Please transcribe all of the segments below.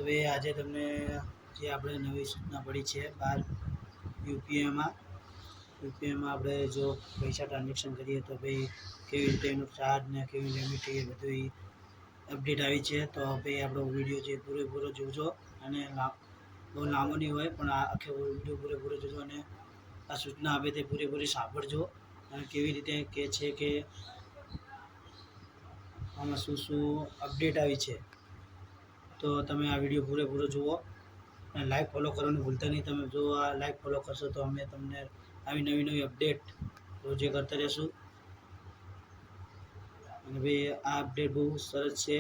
તો ભાઈ આજે તમને જે આપણે નવી સૂચના પડી છે બહાર યુપીઆઈમાં આપણે જો પૈસા ટ્રાન્ઝેક્શન કરીએ તો ભાઈ કેવી રીતે એનો ચાર્જ ને કેવી લિમિટ એ બધું અપડેટ આવી છે. તો ભાઈ આપણો વિડીયો જે પૂરેપૂરો જોજો અને બહુ લાંબો નહીં હોય પણ આ આખો વિડીયો પૂરેપૂરો જોજો અને આ સૂચના આપે તે પૂરેપૂરી સાંભળજો અને કેવી રીતે કહે છે કે આમાં શું શું અપડેટ આવી છે. તો તમે આ વિડીયો પૂરેપૂરો જુઓ અને લાઈક ફોલો કરવાનું ભૂલતા નહીં. તમે જો આ લાઈક ફોલો કરશો તો અમે તમને આવી નવી અપડેટ રોજે કરતા રહીશું. અને ભાઈ આ અપડેટ બહુ સરસ છે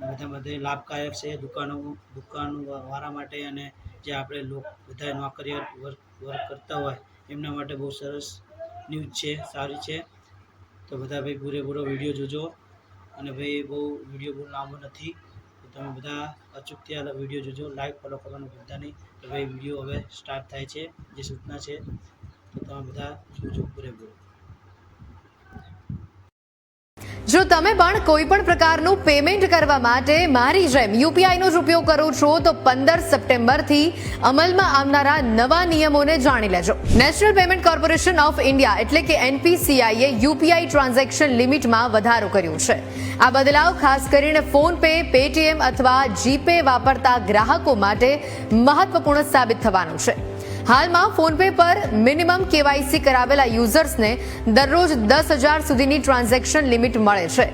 અને બધા લાભકારક છે દુકાનવાળા માટે અને જે આપણે બધા નોકરિયાત વર્ક કરતા હોય એમના માટે બહુ સરસ ન્યૂઝ છે, સારી છે. તો બધા ભાઈ પૂરેપૂરો વિડીયો જોજો અને ભાઈ વિડીયો બહુ લાંબો નથી. તમે બધા અચૂકથી આ વિડીયો જોજો, લાઈક ફોલો કરવાનું ભૂલતા નહીં. તો ભાઈ વિડીયો હવે સ્ટાર્ટ થાય છે, જે સૂચના છે તો તમે બધા જોજો પૂરેપૂરો. જો તમે પણ કોઈ પણ પ્રકારનું પેમેન્ટ કરવા માટે મારી જેમ યુપીઆઈનો જ ઉપયોગ કરો છો તો 15 સપ્ટેમ્બરથી અમલમાં આવનારા નવા નિયમોને જાણી લેજો. National payment corporation of India એટલે કે એનપીસીઆઈએ યુપીઆઈ ટ્રાન્ઝેક્શન લિમિટમાં વધારો કર્યો છે. આ બદલાવ ખાસ કરીને ફોન પે, પેટીએમ અથવા જીપે વાપરતા ગ્રાહકો માટે મહત્વપૂર્ણ સાબિત થવાનું છે. હાલમાં ફોનપે પર મિનિમમ કેવાયસી કરાવેલા યુઝર્સને દરરોજ 10,000 સુધીની ટ્રાન્ઝેક્શન લિમિટ મળે છે,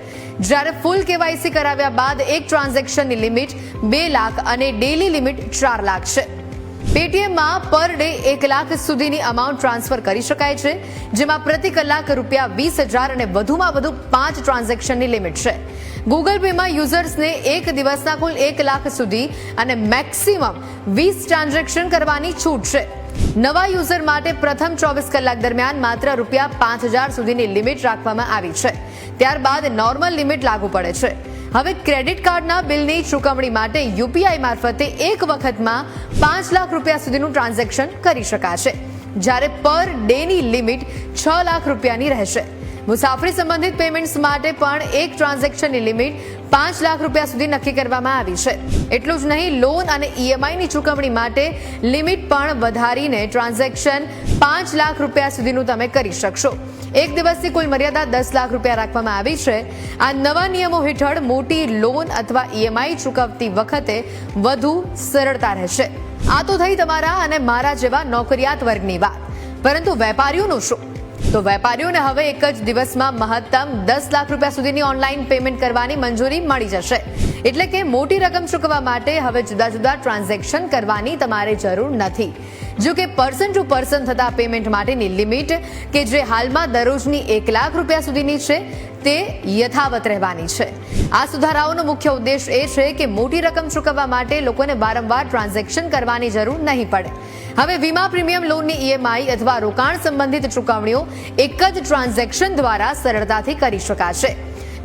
જ્યારે ફૂલ કેવાયસી કરાવ્યા બાદ એક ટ્રાન્ઝેક્શનની લિમિટ 2 લાખ અને ડેલી લિમિટ 4 લાખ છે. પેટીએમમાં પર ડે 1 લાખ સુધીની અમાઉન્ટ ટ્રાન્સફર કરી શકાય છે, જેમાં પ્રતિ કલાક ₹20,000 અને વધુમાં વધુ 5 ટ્રાન્ઝેક્શનની લિમિટ છે. ગૂગલ પેમાં યુઝર્સને એક દિવસના કુલ 1 લાખ સુધી અને મેક્સિમમ 20 ટ્રાન્ઝેક્શન કરવાની છૂટ છે. નવા યુઝર માટે પ્રથમ 24 કલાક દરમિયાન માત્ર ₹5,000 સુધીની લિમિટ રાખવામાં આવી છે. ત્યારબાદ નોર્મલ લિમિટ લાગુ પડે છે. હવે ક્રેડિટ કાર્ડના બિલની ચૂકવણી માટે યુપીઆઈ મારફતે એક વખતમાં ₹5 લાખ સુધીનું ટ્રાન્ઝેક્શન કરી શકાશે, જ્યારે પર ડેની લિમિટ ₹6 લાખની રહેશે. મુસાફરી સંબંધિત પેમેન્ટ્સ માટે પણ એક ટ્રાન્ઝેક્શનની લિમિટ ₹5 લાખ સુધી નક્કી કરવામાં આવી છે. એટલું જ નહીં, લોન અને ઈએમઆઈની ચૂકવણી માટે લિમિટ પણ વધારીને ટ્રાન્ઝેક્શન ₹5 લાખ સુધીનું તમે કરી શકશો. એક દિવસની કુલ મર્યાદા ₹10 લાખ રાખવામાં આવી છે. આ નવા નિયમો હેઠળ મોટી લોન અથવા ઈએમઆઈ ચૂકવતી વખતે વધુ સરળતા રહેશે. આ તો થઈ તમારા અને મારા જેવા નોકરિયાત વર્ગની વાત, પરંતુ વેપારીઓનું શું? તો વેપારીઓને હવે એક જ દિવસમાં મહત્તમ ₹10 લાખ સુધીની ઓનલાઈન પેમેન્ટ કરવાની મંજૂરી મળી જશે. એટલે કે મોટી રકમ ચૂકવવા માટે હવે જુદા ટ્રાન્ઝેક્શન કરવાની તમારે જરૂર નથી. જો કે પર્સન ટુ પર્સન થતા પેમેન્ટ માટેની લિમિટ કે જે હાલમાં દરરોજની ₹1 લાખ સુધીની છે તે યથાવત રહેવાની છે. આ સુધારાઓનો મુખ્ય ઉદ્દેશ એ છે કે મોટી રકમ ચૂકવવા માટે લોકોને વારંવાર ટ્રાન્ઝેક્શન કરવાની જરૂર નહીં પડે. હવે વીમા પ્રીમિયમ, લોનની ઈએમઆઈ અથવા રોકાણ સંબંધિત ચૂકવણીઓ એક જ ટ્રાન્ઝેક્શન દ્વારા સરળતાથી કરી શકાશે.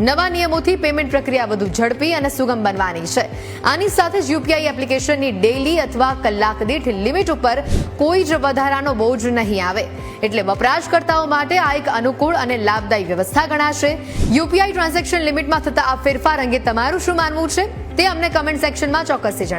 નવા નિયમોથી પેમેન્ટ પ્રક્રિયા વધુ ઝડપી અને સુગમ બનવાની છે. આની સાથે જ યુપીઆઈ એપ્લિકેશનની ડેઈલી અથવા કલાક દીઠ લિમિટ ઉપર કોઈ જ વધારાનો બોજ નહીં આવે. એટલે વપરાશકર્તાઓ માટે આ એક અનુકૂળ અને લાભદાયી વ્યવસ્થા ગણાશે. યુપીઆઈ ટ્રાન્ઝેક્શન લિમિટમાં થતા આ ફેરફાર અંગે તમારું શું માનવું છે તે અમને કમેન્ટ સેક્શનમાં ચોક્કસથી જણાવો.